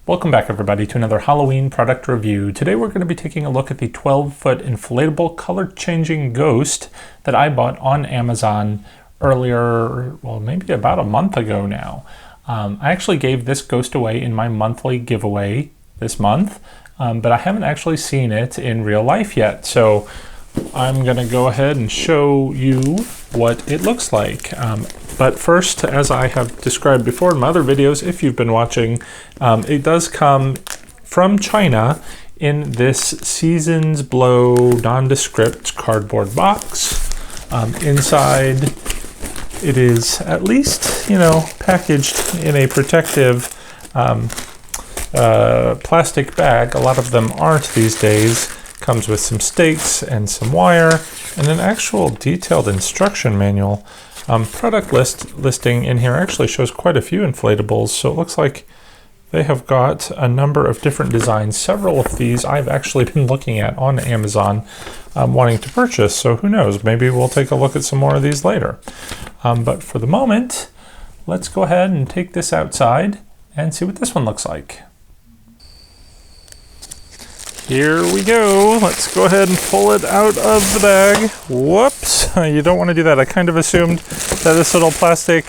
Welcome back everybody to another Halloween product review. Today we're going to be taking a look at the 12-foot inflatable color-changing ghost that I bought on Amazon earlier, well maybe about a month ago now. I actually gave this ghost away in my monthly giveaway this month, but I haven't actually seen it in real life yet. So I'm going to go ahead and show you what it looks like. But first, as I have described before in my other videos, if you've been watching, it does come from China in this Seasons Blow nondescript cardboard box. Inside, it is at least, packaged in a protective plastic bag. A lot of them aren't these days. Comes with some stakes and some wire and an actual detailed instruction manual. Product listing in here actually shows quite a few inflatables, so it looks like they have got a number of different designs. Several of these I've actually been looking at on Amazon wanting to purchase, so who knows, maybe we'll take a look at some more of these later. But for the moment, let's go ahead and take this outside and see what this one looks like. Here we go. Let's go ahead and pull it out of the bag. Whoops, you don't want to do that. I kind of assumed that this little plastic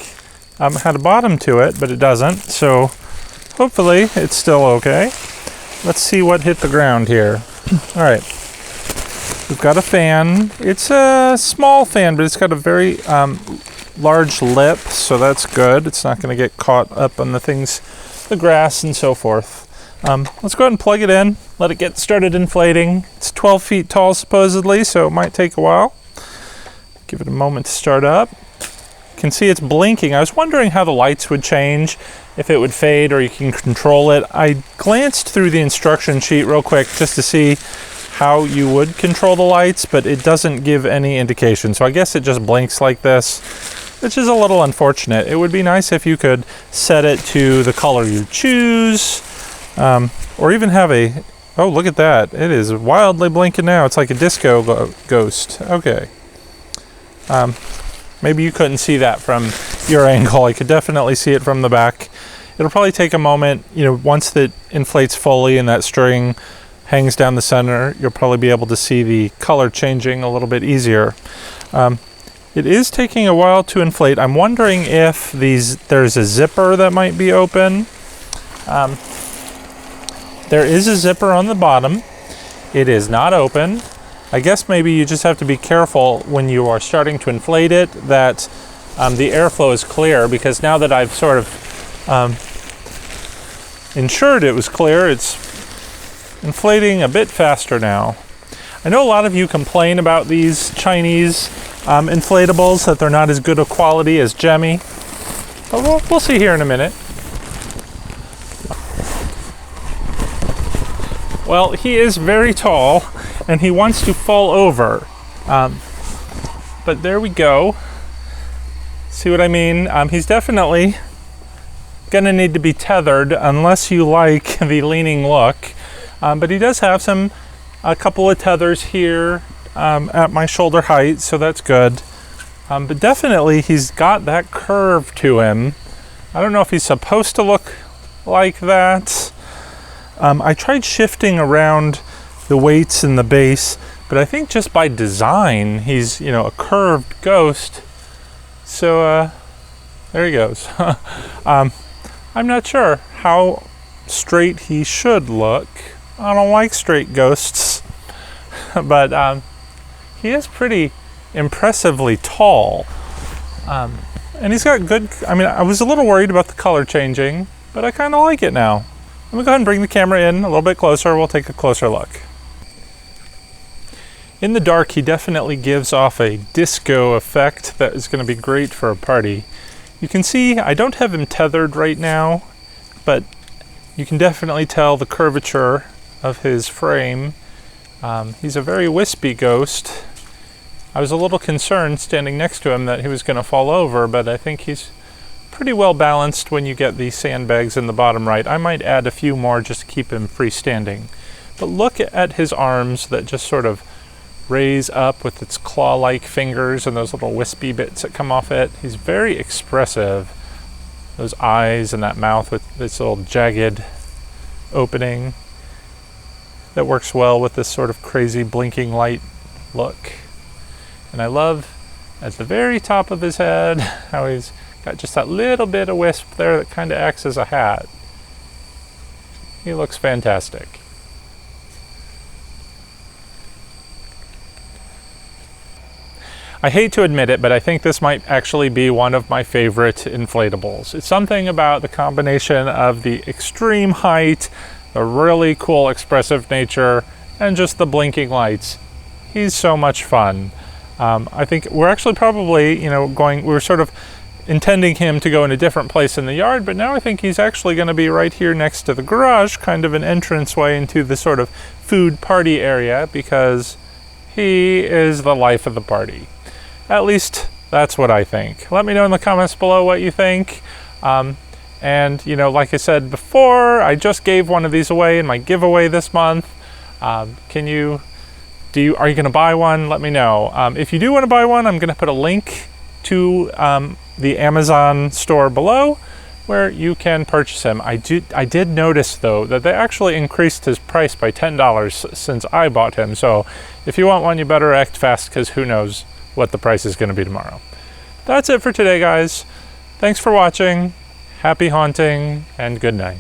had a bottom to it, but it doesn't. So hopefully it's still okay. Let's see what hit the ground here. All right, we've got a fan. It's a small fan, but it's got a very large lip, so that's good. It's not going to get caught up on the grass and so forth. Let's go ahead and plug it in, let it get started inflating. It's 12 feet tall supposedly, so it might take a while. Give it a moment to start up. You can see it's blinking. I was wondering how the lights would change, if it would fade or you can control it. I glanced through the instruction sheet real quick just to see how you would control the lights, but it doesn't give any indication. So I guess it just blinks like this, which is a little unfortunate. It would be nice if you could set it to the color you choose. Or even have oh, look at that. It is wildly blinking now. It's like a disco ghost. Okay. Maybe you couldn't see that from your angle. I could definitely see it from the back. It'll probably take a moment, once it inflates fully and that string hangs down the center, you'll probably be able to see the color changing a little bit easier. It is taking a while to inflate. I'm wondering if there's a zipper that might be open. There is a zipper on the bottom. It is not open. I guess maybe you just have to be careful when you are starting to inflate it that the airflow is clear, because now that I've sort of ensured it was clear, it's inflating a bit faster now. I know a lot of you complain about these Chinese inflatables, that they're not as good a quality as Gemmy, but we'll see here in a minute. Well, he is very tall, and he wants to fall over. But there we go. See what I mean? He's definitely gonna need to be tethered unless you like the leaning look. But he does have a couple of tethers here at my shoulder height, so that's good. But definitely he's got that curve to him. I don't know if he's supposed to look like that. I tried shifting around the weights in the base, but I think just by design, he's, a curved ghost. So, there he goes. I'm not sure how straight he should look. I don't like straight ghosts, but he is pretty impressively tall. And he's got good, I was a little worried about the color changing, but I kind of like it now. Let me go ahead and bring the camera in a little bit closer. We'll take a closer look. In the dark, he definitely gives off a disco effect that is going to be great for a party. You can see I don't have him tethered right now, but you can definitely tell the curvature of his frame. He's a very wispy ghost. I was a little concerned standing next to him that he was going to fall over, but I think he's pretty well balanced when you get the sandbags in the bottom right. I might add a few more just to keep him freestanding. But look at his arms that just sort of raise up with its claw-like fingers and those little wispy bits that come off it. He's very expressive. Those eyes and that mouth with this little jagged opening that works well with this sort of crazy blinking light look. And I love at the very top of his head how he's got just that little bit of wisp there that kind of acts as a hat. He looks fantastic. I hate to admit it, but I think this might actually be one of my favorite inflatables. It's something about the combination of the extreme height, the really cool expressive nature, and just the blinking lights. He's so much fun. I think we're actually probably, we're sort of intending him to go in a different place in the yard, but now I think he's actually going to be right here next to the garage, kind of an entranceway into the sort of food party area, because he is the life of the party. At least that's what I think. Let me know in the comments below what you think. And like I said before, I just gave one of these away in my giveaway this month. Are you going to buy one? Let me know. If you do want to buy one, I'm going to put a link to the Amazon store below where you can purchase him. I did notice though that they actually increased his price by $10 since I bought him. So if you want one, you better act fast, because who knows what the price is going to be tomorrow. That's it for today, guys. Thanks for watching. Happy haunting and good night.